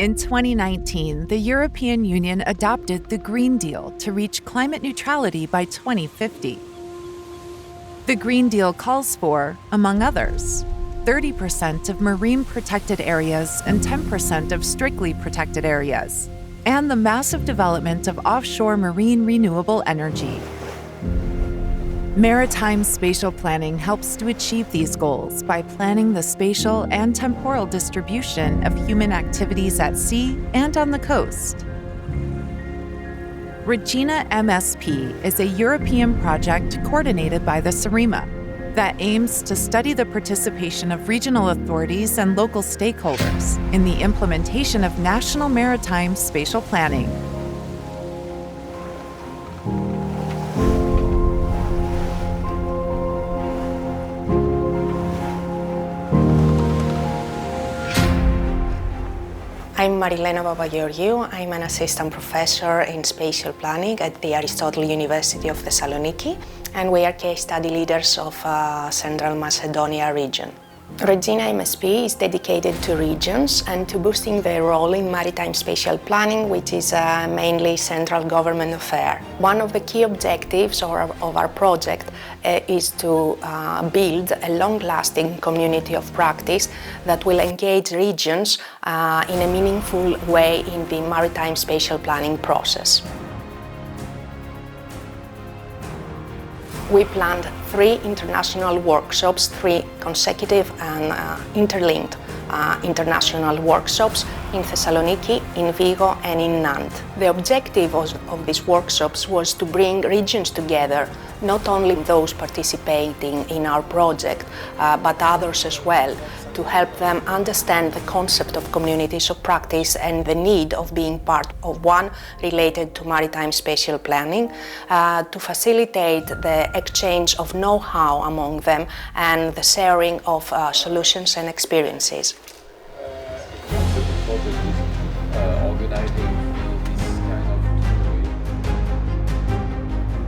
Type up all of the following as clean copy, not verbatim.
In 2019, the European Union adopted the Green Deal to reach climate neutrality by 2050. The Green Deal calls for, among others, 30% of marine protected areas and 10% of strictly protected areas, and the massive development of offshore marine renewable energy. Maritime spatial planning helps to achieve these goals by planning the spatial and temporal distribution of human activities at sea and on the coast. REGINA-MSP is a European project coordinated by the Cerema that aims to study the participation of regional authorities and local stakeholders in the implementation of national maritime spatial planning. I'm Marilena Papageorgiou. I'm an assistant professor in spatial planning at the Aristotle University of Thessaloniki, and we are case study leaders of Central Macedonia region. REGINA-MSP is dedicated to regions and to boosting their role in maritime spatial planning, which is a mainly central government affair. One of the key objectives of our project is to build a long-lasting community of practice that will engage regions in a meaningful way in the maritime spatial planning process. We planned 3 international workshops, 3 consecutive and interlinked international workshops in Thessaloniki, in Vigo and in Nantes. The objective of these workshops was to bring regions together, not only those participating in our project, but others as well, to help them understand the concept of communities of practice and the need of being part of one related to maritime spatial planning, to facilitate the exchange of know-how among them and the sharing of solutions and experiences.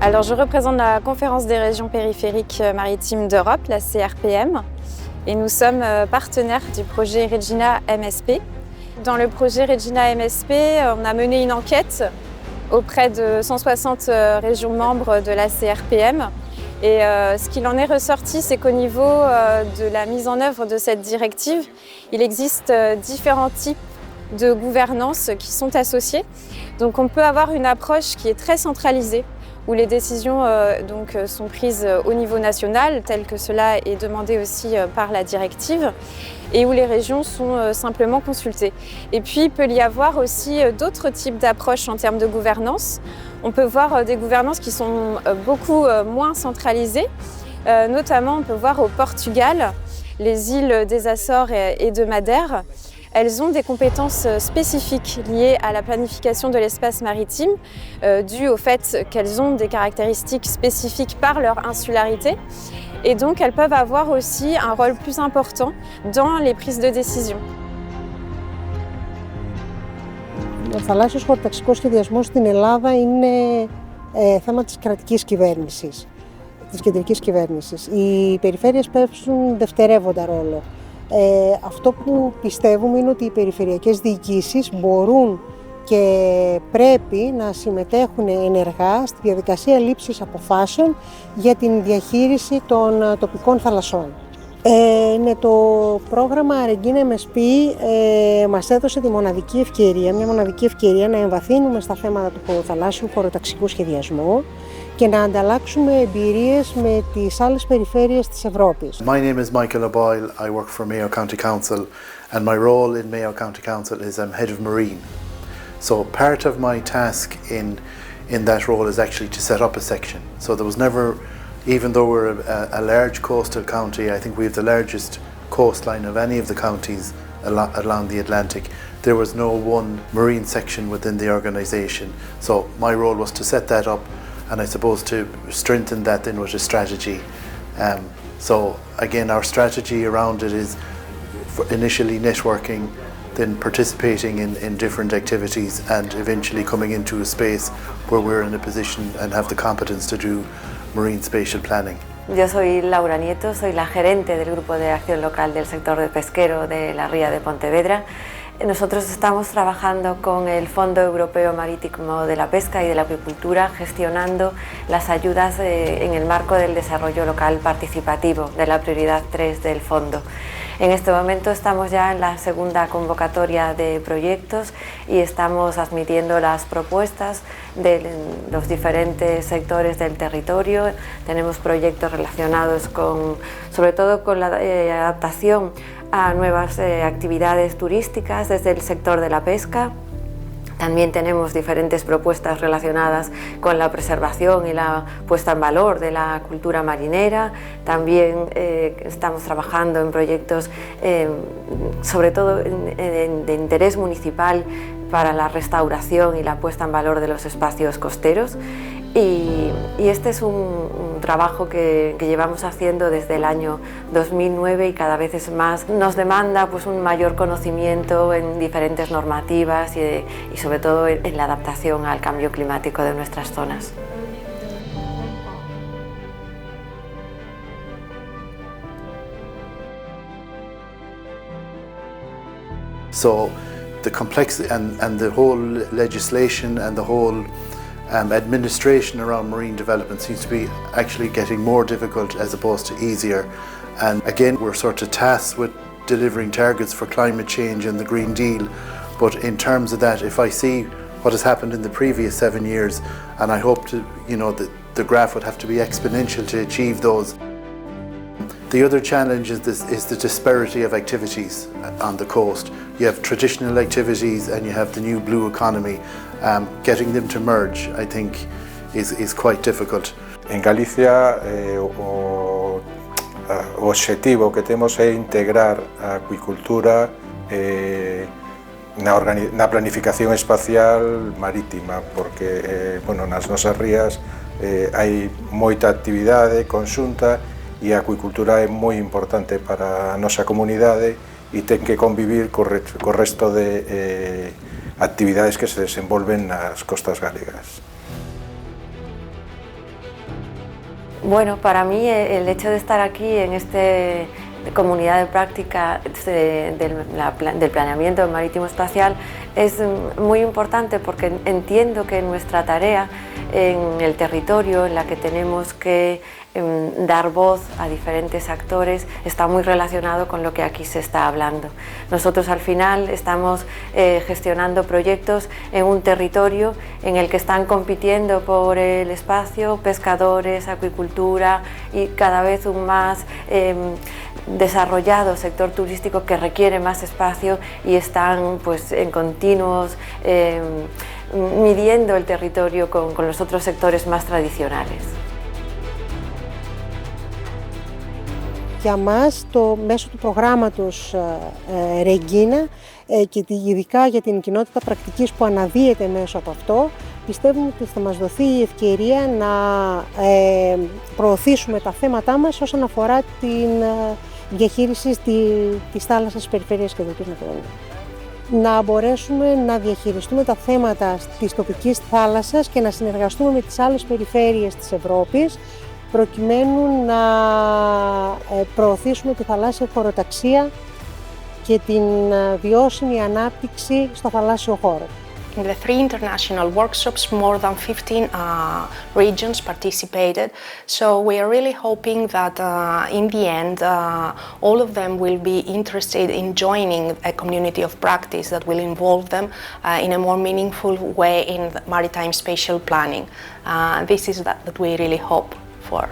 Alors, je représente la Conférence des régions périphériques maritimes d'Europe, la CRPM, et nous sommes partenaires du projet REGINA-MSP. Dans le projet REGINA-MSP, on a mené une enquête auprès de 160 régions membres de la CRPM. Et ce qu'il en est ressorti, c'est qu'au niveau de la mise en œuvre de cette directive, il existe différents types de gouvernance qui sont associés. Donc on peut avoir une approche qui est très centralisée, où les décisions sont prises au niveau national, tel que cela est demandé aussi par la directive, et où les régions sont simplement consultées. Et puis il peut y avoir aussi d'autres types d'approches en termes de gouvernance. On peut voir des gouvernances qui sont beaucoup moins centralisées. Notamment, on peut voir au Portugal, les îles des Açores et de Madère. Elles ont des compétences spécifiques liées à la planification de l'espace maritime, dues au fait qu'elles ont des caractéristiques spécifiques par leur insularité. Et donc, elles peuvent avoir aussi un rôle plus important dans les prises de décision. Ο θαλάσσιος χωροταξικός σχεδιασμός στην Ελλάδα είναι θέμα της κρατικής κυβέρνησης, της κεντρικής κυβέρνησης. Οι περιφέρειες παίζουν δευτερεύοντα ρόλο. Αυτό που πιστεύουμε είναι ότι οι περιφερειακές διοικήσεις μπορούν και πρέπει να συμμετέχουν ενεργά στη διαδικασία λήψης αποφάσεων για την διαχείριση των τοπικών θαλασσών. Το πρόγραμμα REGINA-MSP μας έδωσε μια μοναδική ευκαιρία να εμβαθύνουμε στα θέματα του θαλάσσιου χωροταξικού σχεδιασμού και να ανταλλάξουμε εμπειρίες με τις άλλες περιφέρειες της Ευρώπης. My name is Michael O'Boyle. I work for Mayo County Council and my role in Mayo County Council is I'm head of marine. So part of my task in that role is actually to set up a section. So there was never, even though we're a large coastal county, I think we have the largest coastline of any of the counties along the Atlantic, there was no one marine section within the organisation. So my role was to set that up and I suppose to strengthen that then with a strategy. So again, our strategy around it is initially networking, then participating in different activities and eventually coming into a space where we're in a position and have the competence to do marine spatial planning. Yo soy Laura Nieto, soy la gerente del Grupo de Acción Local del Sector de Pesquero de la Ría de Pontevedra. Nosotros estamos trabajando con el Fondo Europeo Marítimo de la Pesca y de la Acuicultura, gestionando las ayudas en el marco del desarrollo local participativo, de la prioridad 3 del fondo. En este momento estamos ya en la segunda convocatoria de proyectos y estamos admitiendo las propuestas de los diferentes sectores del territorio. Tenemos proyectos relacionados sobre todo con la adaptación a nuevas actividades turísticas desde el sector de la pesca. También tenemos diferentes propuestas relacionadas con la preservación y la puesta en valor de la cultura marinera. También estamos trabajando en proyectos, sobre todo de interés municipal, para la restauración y la puesta en valor de los espacios costeros. Y este es un trabajo que llevamos haciendo desde el año 2009 y cada vez es más. Nos demanda pues, un mayor conocimiento en diferentes normativas y sobre todo en la adaptación al cambio climático de nuestras zonas. So the complexity and the whole legislation and the whole administration around marine development seems to be actually getting more difficult as opposed to easier. And again, we're sort of tasked with delivering targets for climate change and the Green Deal. But in terms of that, if I see what has happened in the previous 7 years, and I hope to, that the graph would have to be exponential to achieve those. The other challenge is the disparity of activities on the coast. You have traditional activities and you have the new blue economy. Getting them to merge, I think, is quite difficult. En Galicia, o objetivo que temos é integrar a acuicultura na planificación espacial marítima, porque nas nosas rías hai moita actividade conxunta e a acuicultura é moi importante para a nosa comunidade e ten que convivir co resto de actividades que se desenvolven nas costas galegas. Bueno, para mí el hecho de estar aquí en esta comunidad de práctica del planeamiento marítimo espacial es muy importante porque entiendo que nuestra tarea en el territorio en la que tenemos que dar voz a diferentes actores está muy relacionado con lo que aquí se está hablando. Nosotros al final estamos gestionando proyectos en un territorio en el que están compitiendo por el espacio pescadores, acuicultura y cada vez un más desarrollado sector turístico que requiere más espacio y están pues, en continuos midiendo el territorio con los otros sectores más tradicionales. Για μας, μέσω του προγράμματος REGINA και ειδικά για την κοινότητα πρακτικής που αναδύεται μέσω από αυτό, πιστεύουμε ότι θα μας δοθεί η ευκαιρία να προωθήσουμε τα θέματά μας όσον αφορά την διαχείριση της θάλασσας της περιφέρειας και δυτικής Μακεδονίας. Να μπορέσουμε να διαχειριστούμε τα θέματα της τοπικής θάλασσας και να συνεργαστούμε με τις άλλες περιφέρειες της Ευρώπης, προκειμένου να προωθήσουμε τη θαλάσσια χωροταξία και την βιώσιμη ανάπτυξη στο θαλάσσιο χώρο. In the 3 international workshops, more than 15 regions participated, so we are really hoping that in the end all of them will be interested in joining a community of practice that will involve them in a more meaningful way in maritime spatial planning. This is that we really hope for.